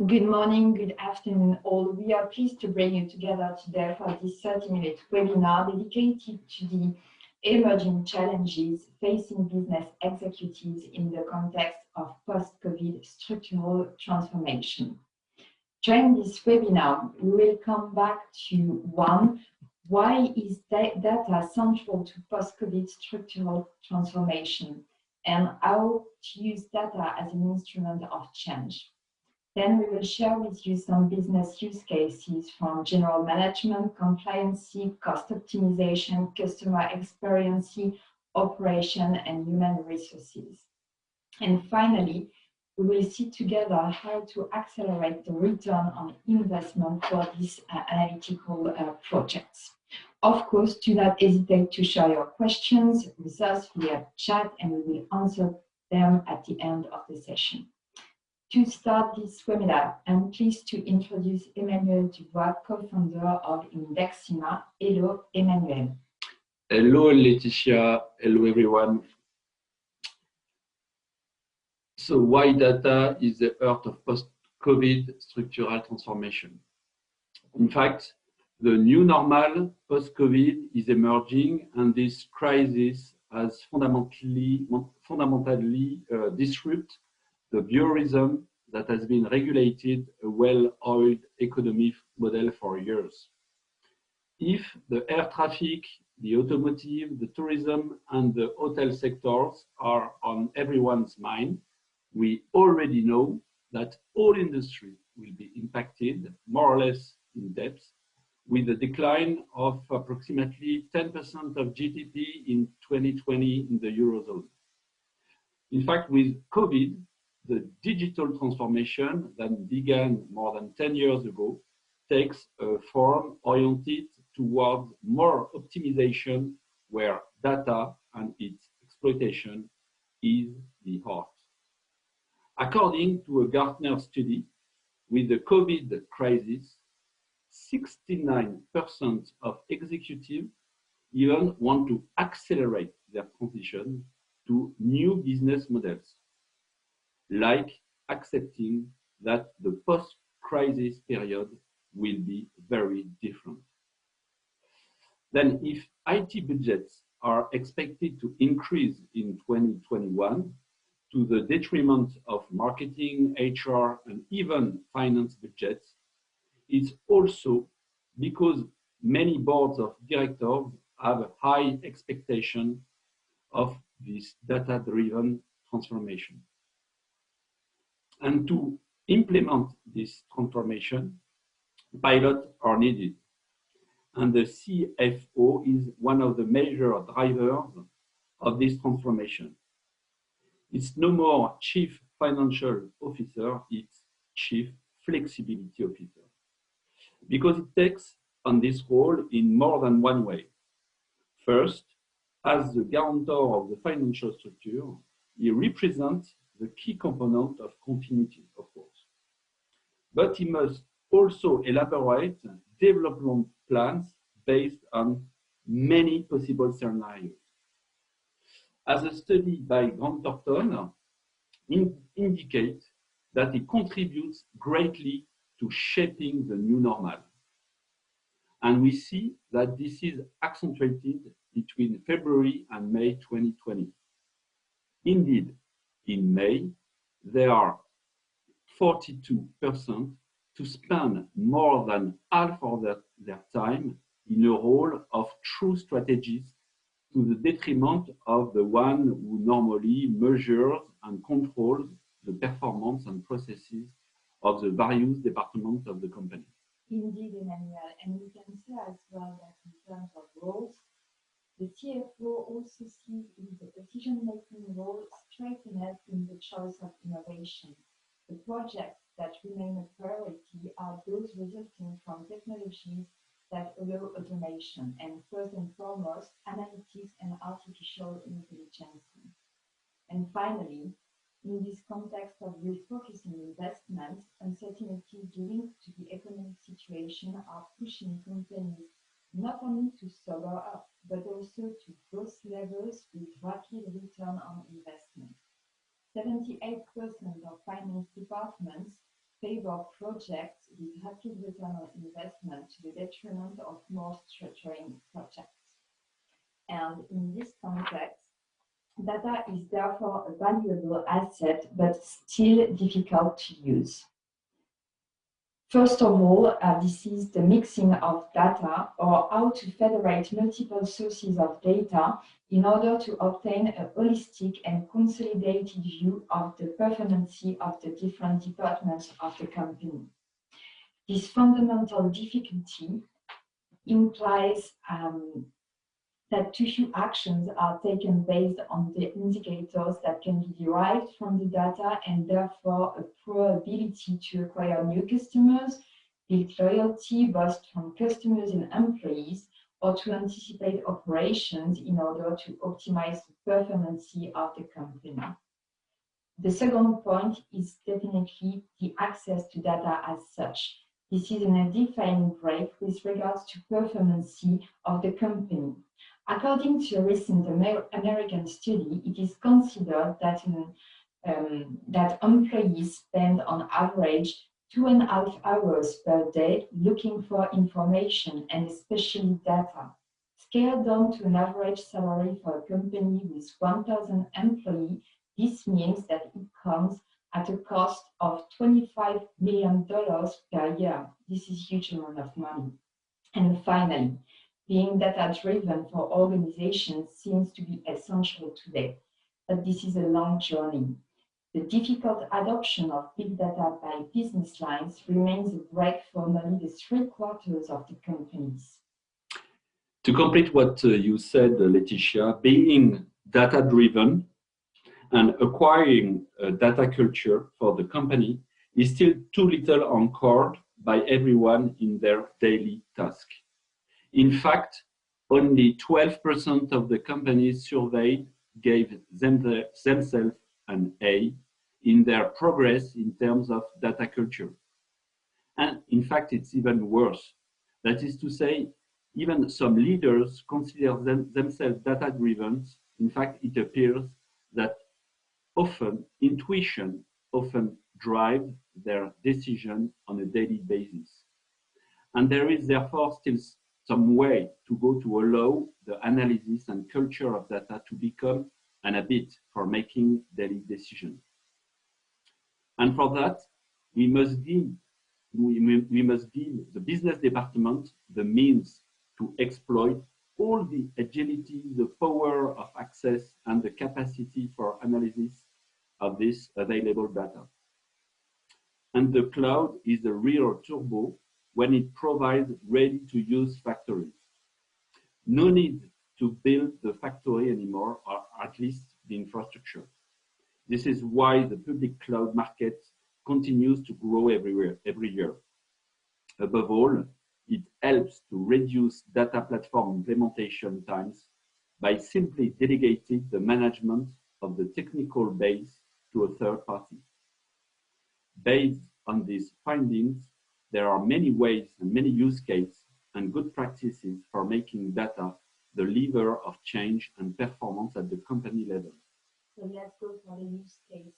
Good morning, good afternoon all. We are pleased to bring you together today for this 30-minute webinar dedicated to the emerging challenges facing business executives in the context of post-COVID structural transformation. During this webinar, we will come back to one, why is data central to post-COVID structural transformation and how to use data as an instrument of change. Then we will share with you some business use cases from general management, compliance, cost optimization, customer experience, operation, and human resources. And finally, we will see together how to accelerate the return on investment for these analytical projects. Of course, do not hesitate to share your questions with us via chat, and we will answer them at the end of the session. To start this webinar, I'm pleased to introduce Emmanuel Dubois, co-founder of Indexima. Hello, Emmanuel. Hello, Laetitia. Hello, everyone. So why data is the heart of post-COVID structural transformation? In fact, the new normal post-COVID is emerging, and this crisis has fundamentally disrupted the biorhythm that has been regulated a well-oiled economic model for years. If the air traffic, the automotive, the tourism, and the hotel sectors are on everyone's mind, we already know that all industries will be impacted more or less in depth, with a decline of approximately 10% of GDP in 2020 in the Eurozone. In fact, with COVID, the digital transformation that began more than 10 years ago takes a form oriented towards more optimization, where data and its exploitation is the heart. According to a Gartner study, with the COVID crisis, 69% of executives even want to accelerate their transition to new business models, like accepting that the post-crisis period will be very different. Then, if IT budgets are expected to increase in 2021 to the detriment of marketing, HR, and even finance budgets, it's also because many boards of directors have a high expectation of this data-driven transformation. And to implement this transformation, pilots are needed. And the CFO is one of the major drivers of this transformation. It's no more Chief Financial Officer, it's Chief Flexibility Officer. Because it takes on this role in more than one way. First, as the guarantor of the financial structure, he represents the key component of continuity, of course. But he must also elaborate development plans based on many possible scenarios. As a study by Grant Thornton indicates that it contributes greatly to shaping the new normal. And we see that this is accentuated between February and May 2020. Indeed, in May, there are 42% to spend more than half of their time in a role of true strategist to the detriment of the one who normally measures and controls the performance and processes of the various departments of the company. Indeed, Emmanuel, and we can say as well that in terms of roles, the CFO also sees in the decision-making role strengthened in the choice of innovation. The projects that remain a priority are those resulting from technologies that allow automation, and first and foremost, analytics and artificial intelligence. And finally, in this context of refocusing investments, uncertainties linked to the economic situation are pushing companies not only to sober up, but also to growth levels with rapid return on investment. 78% of finance departments favor projects with rapid return on investment to the detriment of more structuring projects. And in this context, data is therefore a valuable asset, but still difficult to use. First of all, this is the mixing of data, or how to federate multiple sources of data in order to obtain a holistic and consolidated view of the performance of the different departments of the company. This fundamental difficulty implies that too few actions are taken based on the indicators that can be derived from the data, and therefore a poor ability to acquire new customers, build loyalty both from customers and employees, or to anticipate operations in order to optimize the performance of the company. The second point is definitely the access to data as such. This is a defining break with regards to performance of the company. According to a recent American study, it is considered that, that employees spend on average 2.5 hours per day looking for information, and especially data. Scaled down to an average salary for a company with 1,000 employees, this means that it comes at a cost of $25 million per year. This is a huge amount of money. And finally, being data-driven for organizations seems to be essential today, but this is a long journey. The difficult adoption of big data by business lines remains a break for nearly the 3/4 of the companies. To complete what you said, Laetitia, being data-driven and acquiring a data culture for the company is still too little anchored by everyone in their daily task. In fact, only 12% of the companies surveyed gave themselves an A in their progress in terms of data culture. And in fact, it's even worse. That is to say, even some leaders consider themselves data-driven. In fact, it appears that often intuition drives their decision on a daily basis. And there is therefore still some way to go to allow the analysis and culture of data to become an habit for making daily decisions. And for that, we must give the business department the means to exploit all the agility, the power of access, and the capacity for analysis of this available data. And the cloud is the real turbo when it provides ready-to-use factories. No need to build the factory anymore, or at least the infrastructure. This is why the public cloud market continues to grow every year. Above all, it helps to reduce data platform implementation times by simply delegating the management of the technical base to a third party. Based on these findings, there are many ways and many use cases and good practices for making data the lever of change and performance at the company level. So let's go for the use cases.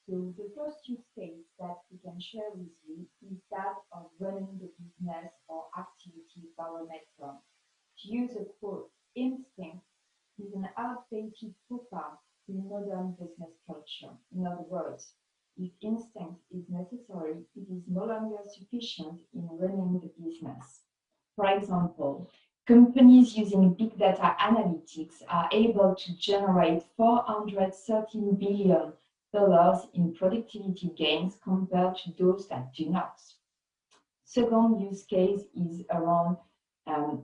So the first use case that we can share with you is that of running the business or activity barometer. To use a quote, instinct is an outdated faux-pas in modern business culture. In other words, if instinct is necessary, it is no longer sufficient in running the business. For example, companies using big data analytics are able to generate $413 billion in productivity gains compared to those that do not. Second use case is around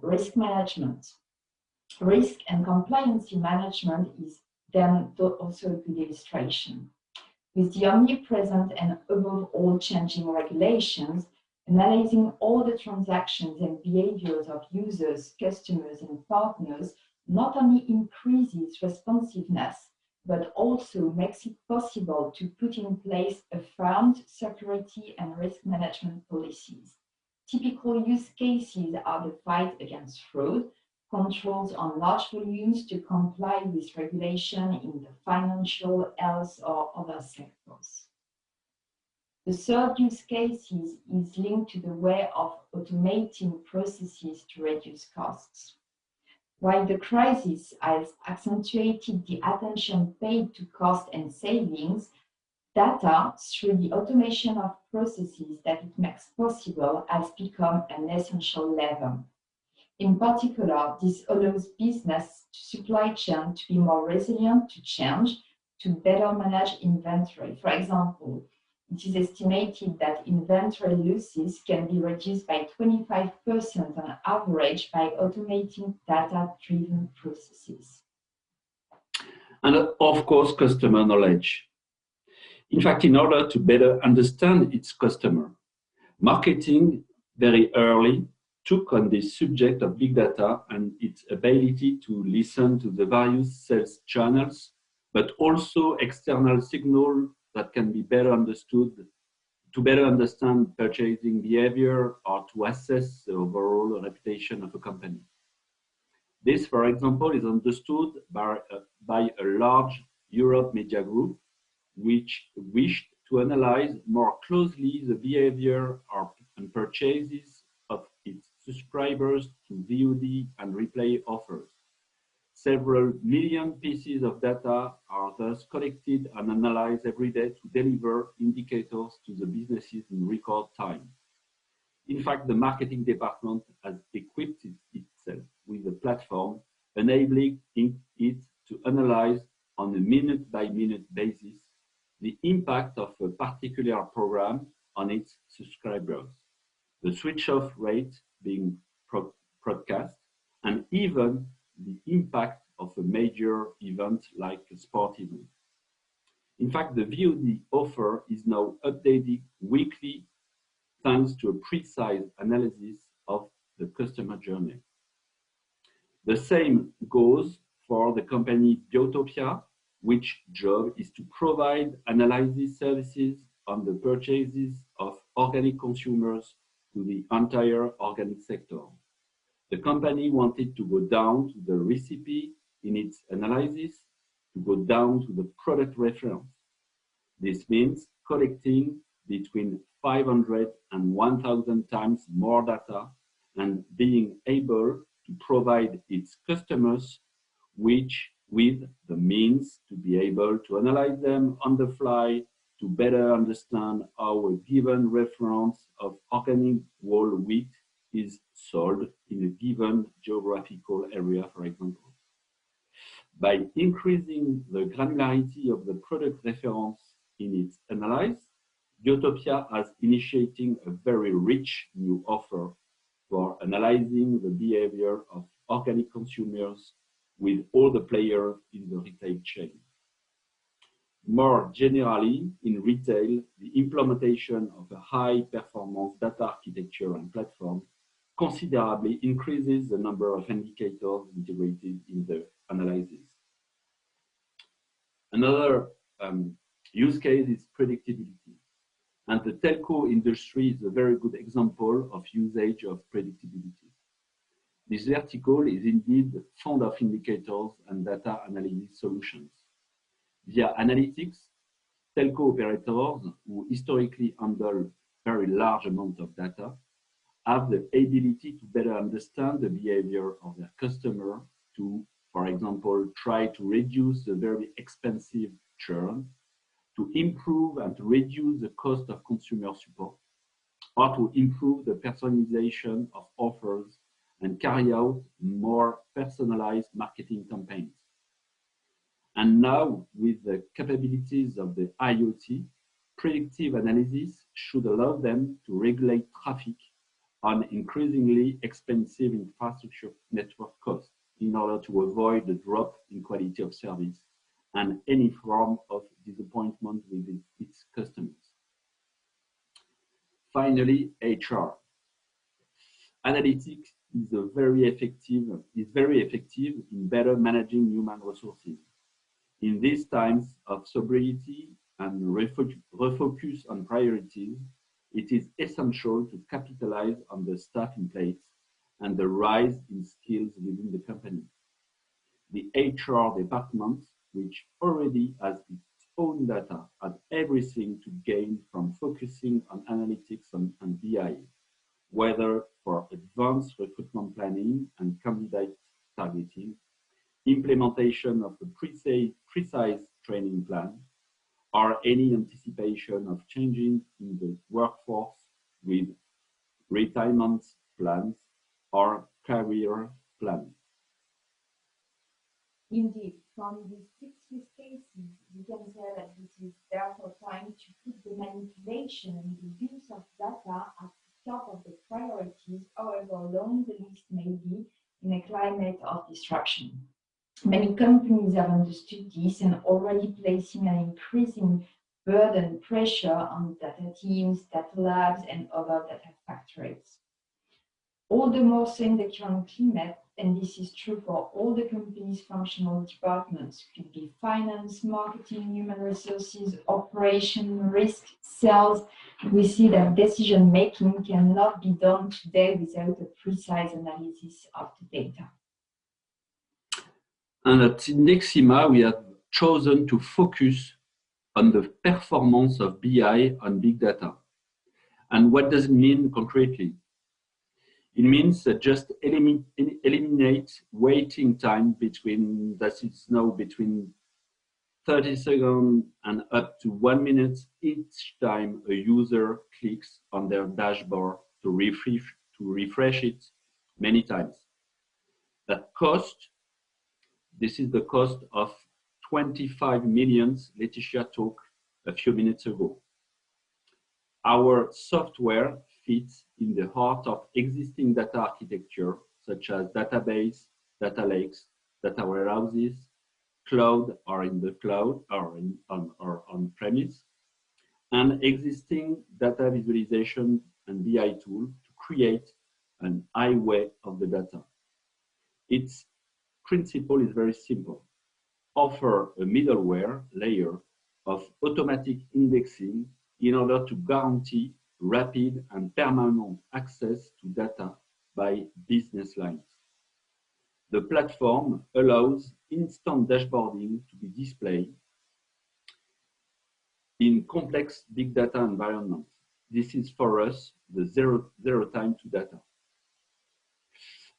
risk management. Risk and compliance management is then also a good illustration. With the omnipresent and above all changing regulations, analyzing all the transactions and behaviors of users, customers, and partners not only increases responsiveness, but also makes it possible to put in place affirmed security and risk management policies. Typical use cases are the fight against fraud, controls on large volumes to comply with regulation in the financial, health, or other sectors. The third use case is linked to the way of automating processes to reduce costs. While the crisis has accentuated the attention paid to cost and savings, data, through the automation of processes that it makes possible, has become an essential lever. In particular, this allows business supply chain to be more resilient to change, to better manage inventory. For example, it is estimated that inventory losses can be reduced by 25% on average by automating data-driven processes. And of course, customer knowledge. In fact, in order to better understand its customer, marketing very early took on the subject of big data and its ability to listen to the various sales channels, but also external signals that can be better understood to better understand purchasing behavior or to assess the overall reputation of a company. This, for example, is understood by a large Europe media group, which wished to analyze more closely the behavior and purchases of its subscribers to VOD and replay offers. Several million pieces of data are thus collected and analyzed every day to deliver indicators to the businesses in record time. In fact, the marketing department has equipped itself with a platform enabling it to analyze on a minute-by-minute basis the impact of a particular program on its subscribers, the switch-off rate being broadcast, and even the impact of a major event like a sport event. In fact, the VOD offer is now updated weekly thanks to a precise analysis of the customer journey. The same goes for the company Biotopia, which job is to provide analysis services on the purchases of organic consumers to the entire organic sector. The company wanted to go down to the recipe in its analysis, to go down to the product reference. This means collecting between 500 and 1,000 times more data and being able to provide its customers with the means to be able to analyze them on the fly, to better understand how a given reference of organic whole wheat is sold in a given geographical area, for example. By increasing the granularity of the product reference in its analysis, Biotopia has initiating a very rich new offer for analyzing the behavior of organic consumers with all the players in the retail chain. More generally, in retail, the implementation of a high-performance data architecture and platform considerably increases the number of indicators integrated in the analysis. Another use case is predictability. And the telco industry is a very good example of usage of predictability. This vertical is indeed fond of indicators and data analysis solutions. Via analytics, telco operators who historically handle very large amounts of data have the ability to better understand the behavior of their customer to, for example, try to reduce the very expensive churn, to improve and to reduce the cost of consumer support, or to improve the personalization of offers and carry out more personalized marketing campaigns. And now, with the capabilities of the IoT, predictive analysis should allow them to regulate traffic on increasingly expensive infrastructure network costs in order to avoid the drop in quality of service and any form of disappointment with its customers. Finally, HR. Analytics is very effective in better managing human resources. In these times of sobriety and refocus on priorities, it is essential to capitalize on the staff in place and the rise in skills within the company. The HR department, which already has own data had everything to gain from focusing on analytics and BI, whether for advanced recruitment planning and candidate targeting, implementation of a precise training plan, or any anticipation of changing in the workforce with retirement plans or career plans. Indeed, from these 6 use cases, we can say that this is therefore trying to put the manipulation and the use of data at the top of the priorities, however long the list may be in a climate of disruption. Many companies have understood this and already placing an increasing burden pressure on data teams, data labs, and other data factories. All the more so in the current climate, and this is true for all the company's functional departments, could be finance, marketing, human resources, operation, risk, sales. We see that decision making cannot be done today without a precise analysis of the data. And at Indexima, we have chosen to focus on the performance of BI on big data. And what does it mean concretely? It means that just eliminate waiting time between, that is now between 30 seconds and up to 1 minute each time a user clicks on their dashboard to refresh it many times. That cost, this is the cost of 25 million Laetitia talked a few minutes ago. Our software fits in the heart of existing data architecture, such as database, data lakes, data warehouses, cloud or in the cloud or on-premise, and existing data visualization and BI tool to create an highway of the data. Its principle is very simple. Offer a middleware layer of automatic indexing in order to guarantee rapid and permanent access to data by business lines. The platform allows instant dashboarding to be displayed in complex big data environments. This is for us the zero time to data.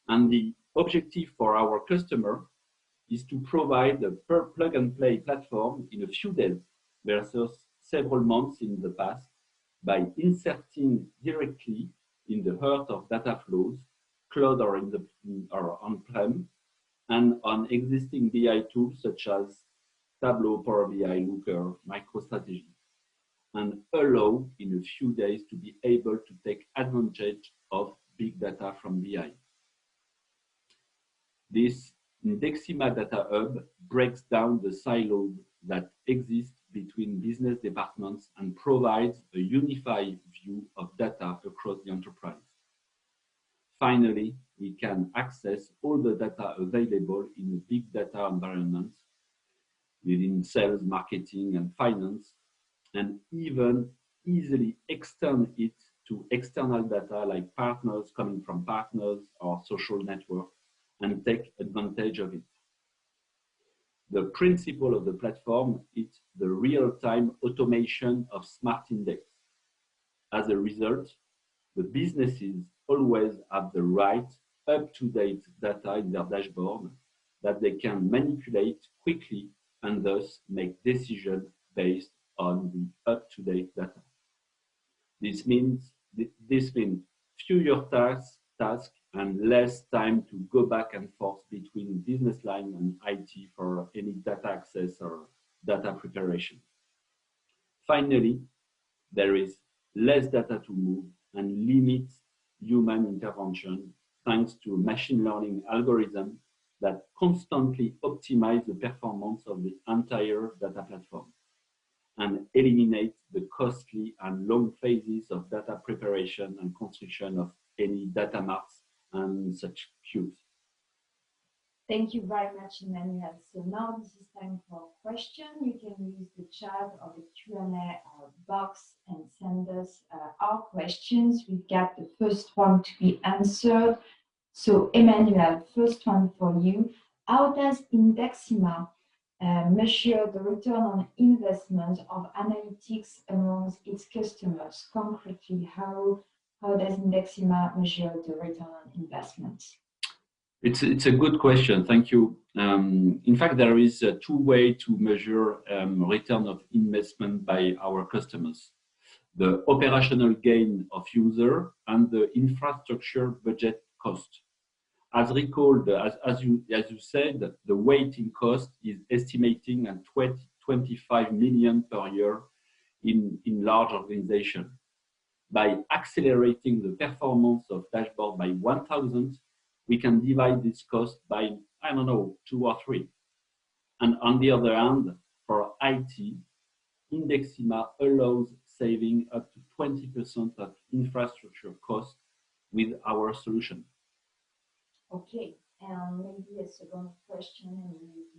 And the objective for our customer is to provide a plug and play platform in a few days versus several months in the past by inserting directly in the heart of data flows, cloud or on-prem, and on existing BI tools such as Tableau, Power BI, Looker, MicroStrategy, and allow in a few days to be able to take advantage of big data from BI. This Indexima Data Hub breaks down the silos that exist between business departments and provides a unified view of data across the enterprise. Finally, we can access all the data available in a big data environment within sales, marketing, and finance, and even easily extend it to external data like partners coming from partners or social networks and take advantage of it. The principle of the platform is the real-time automation of smart index. As a result, the businesses always have the right up-to-date data in their dashboard that they can manipulate quickly and thus make decisions based on the up-to-date data. This means fewer tasks and less time to go back and forth between business line and IT for any data access or data preparation. Finally, there is less data to move and limit human intervention thanks to machine learning algorithms that constantly optimize the performance of the entire data platform and eliminate the costly and long phases of data preparation and construction of any data marts and such queues. Thank you very much, Emmanuel. So now this is time for questions. You can use the chat or the Q&A box and send us our questions. We've got the first one to be answered. So Emmanuel, first one for you. How does Indexima measure the return on investment of analytics amongst its customers? Concretely, how does Indexima measure the return on investment? It's a good question. Thank you. In fact, there is two ways to measure return of investment by our customers: the operational gain of user and the infrastructure budget cost. As recalled, as you said, the weighting cost is estimating at 25 million per year in large organization. By accelerating the performance of dashboard by 1,000, we can divide this cost by, I don't know, 2 or 3. And on the other hand, for IT, Indexima allows saving up to 20% of infrastructure cost with our solution. Okay, and maybe a second question, and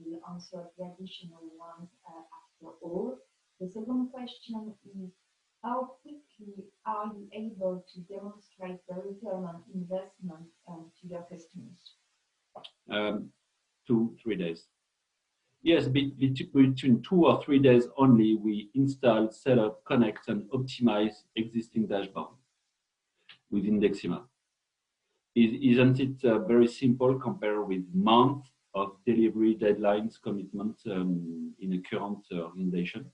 we will answer the additional ones after all. The second question is, how quickly are you able to demonstrate the return on investment to your customers? 2-3 days. Yes, between 2 or 3 days only, we install, set up, connect, and optimize existing dashboard with Indexima. Isn't it very simple compared with months of delivery deadlines commitment in a current organization?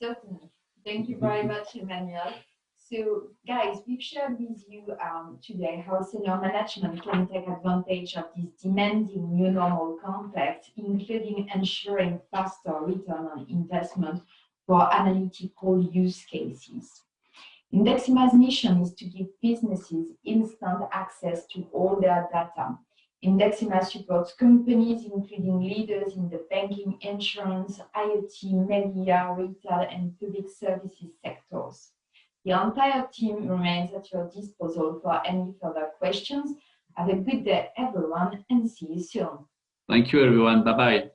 Certainly. Thank you very much, Emmanuel. So, guys, we've shared with you today how senior management can take advantage of this demanding new normal context, including ensuring faster return on investment for analytical use cases. Indexima's mission is to give businesses instant access to all their data. Indexima supports companies, including leaders in the banking, insurance, IoT, media, retail, and public services sectors. The entire team remains at your disposal for any further questions. Have a good day, everyone, and see you soon. Thank you, everyone. Bye-bye.